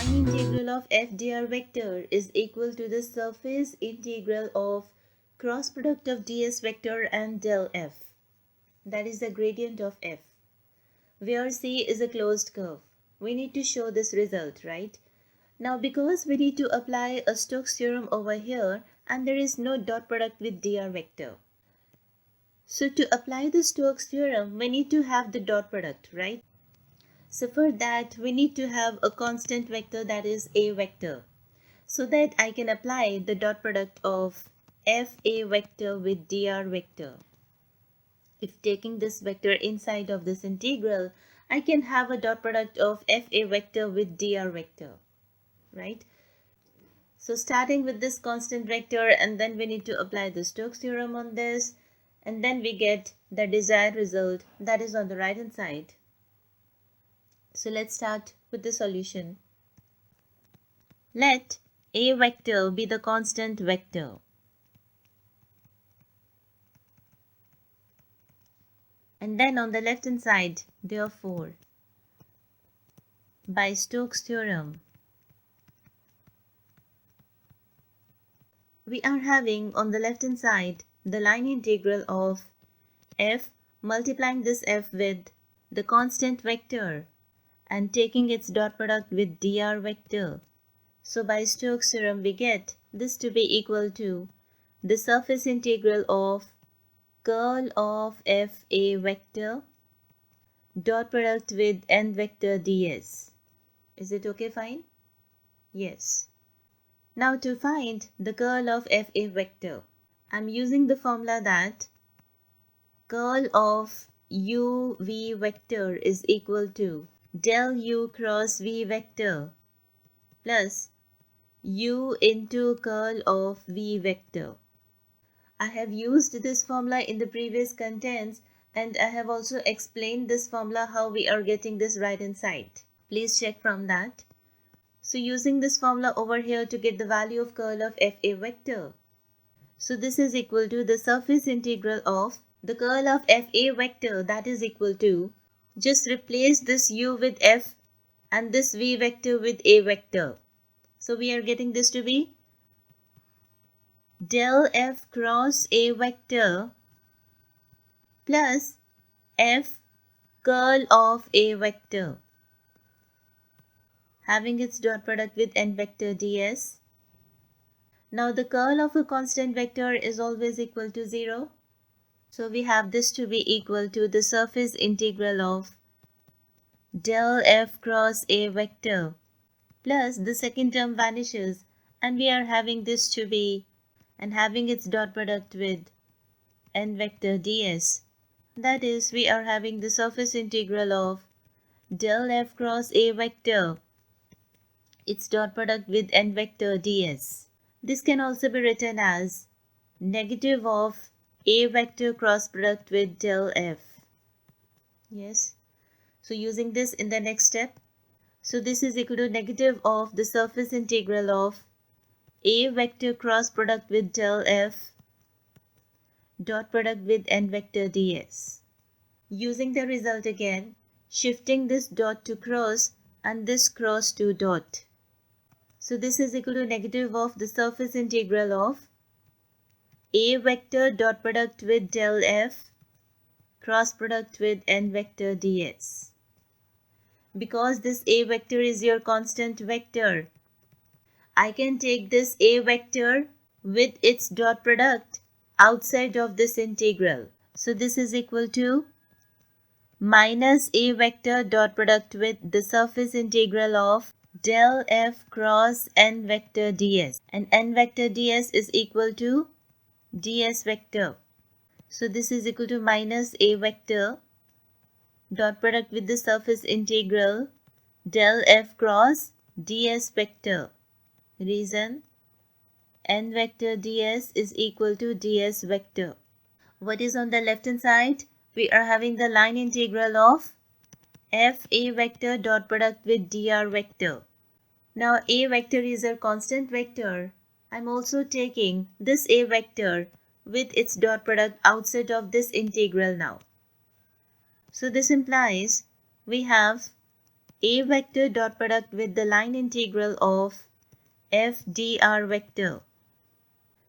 line integral of f dr vector is equal to the surface integral of cross product of ds vector and del f. That is the gradient of f, where C is a closed curve. We need to show this result, right? Now because we need to apply a Stokes theorem over here and there is no dot product with dr vector. So to apply the Stokes theorem, we need to have the dot product, right? So for that, we need to have a constant vector, that is a vector, so that I can apply the dot product of fa vector with dr vector. If taking this vector inside of this integral, I can have a dot product of fa vector with dr vector, right? So starting with this constant vector, and then we need to apply the Stokes theorem on this, and then we get the desired result, that is on the right hand side. So let's start with the solution. Let a vector be the constant vector. And then on the left hand side, therefore, by Stokes theorem, we are having on the left hand side the line integral of f, multiplying this f with the constant vector and taking its dot product with dr vector. So by Stokes theorem we get this to be equal to the surface integral of curl of f a vector dot product with n vector ds. Is it okay, fine? Yes. Now to find the curl of f a vector, I'm using the formula that curl of u v vector is equal to del u cross v vector plus u into curl of v vector. I have used this formula in the previous contents and I have also explained this formula how we are getting this right hand side. Please check from that. So using this formula over here to get the value of curl of fa vector. So this is equal to the surface integral of the curl of fa vector, that is equal to, just replace this u with f and this v vector with a vector. So we are getting this to be del f cross a vector plus f curl of a vector, having its dot product with n vector ds. Now the curl of a constant vector is always equal to 0. So we have this to be equal to the surface integral of del f cross a vector plus the second term vanishes and we are having this to be and having its dot product with n vector ds. That is, we are having the surface integral of del f cross a vector, its dot product with n vector ds. This can also be written as negative of a vector cross product with del f. Yes. So using this in the next step, so this is equal to negative of the surface integral of a vector cross product with del f dot product with n vector ds. Using the result again, shifting this dot to cross and this cross to dot. So this is equal to negative of the surface integral of a vector dot product with del f cross product with n vector ds. Because this a vector is your constant vector, I can take this a vector with its dot product outside of this integral. So this is equal to minus a vector dot product with the surface integral of del f cross n vector ds. And n vector ds is equal to ds vector. So this is equal to minus a vector dot product with the surface integral del f cross ds vector. Reason, n vector ds is equal to ds vector. What is on the left hand side? We are having the line integral of f a vector dot product with dr vector. Now a vector is a constant vector. I'm also taking this a vector with its dot product outside of this integral now. So this implies we have A vector dot product with the line integral of f dr vector,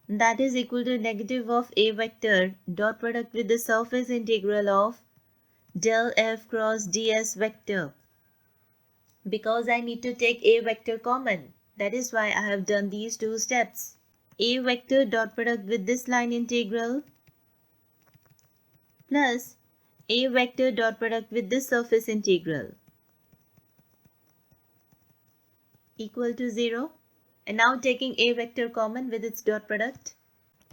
that is equal to negative of A vector dot product with the surface integral of del f cross ds vector. Because I need to take A vector common, that is why I have done these two steps. A vector dot product with this line integral plus A vector dot product with this surface integral equal to 0. And now taking A vector common with its dot product.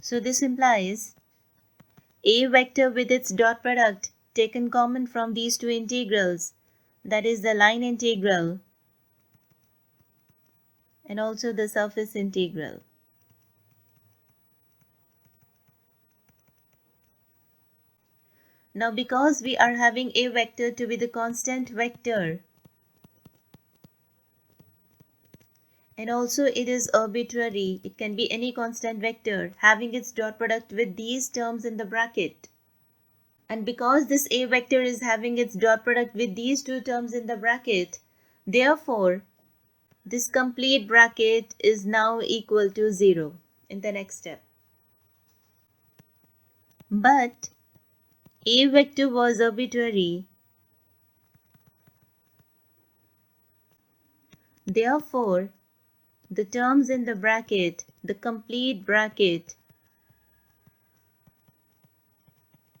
So this implies A vector with its dot product taken common from these two integrals, that is the line integral and also the surface integral. Now because we are having A vector to be the constant vector and also it is arbitrary, it can be any constant vector having its dot product with these terms in the bracket. And because this A vector is having its dot product with these two terms in the bracket, therefore this complete bracket is now equal to 0 in the next step. But A vector was arbitrary, therefore the terms in the bracket, the complete bracket,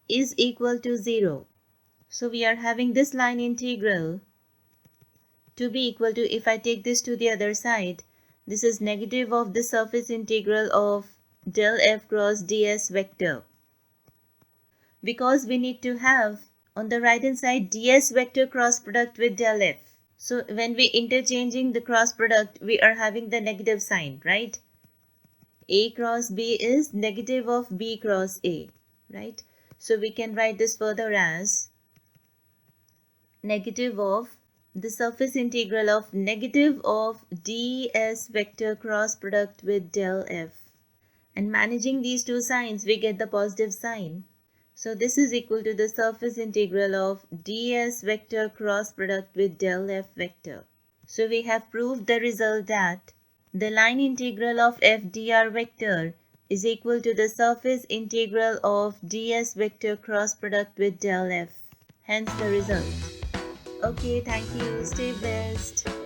is equal to 0. So we are having this line integral to be equal to, if I take this to the other side, this is negative of the surface integral of del f cross ds vector. Because we need to have on the right hand side ds vector cross product with del f. So when we interchanging the cross product, we are having the negative sign, right? A cross B is negative of B cross A, right? So we can write this further as negative of the surface integral of negative of ds vector cross product with del f. And managing these two signs, we get the positive sign. So this is equal to the surface integral of ds vector cross product with del f vector. So we have proved the result that the line integral of f dr vector is equal to the surface integral of ds vector cross product with del f. Hence the result. Okay, thank you. Stay blessed.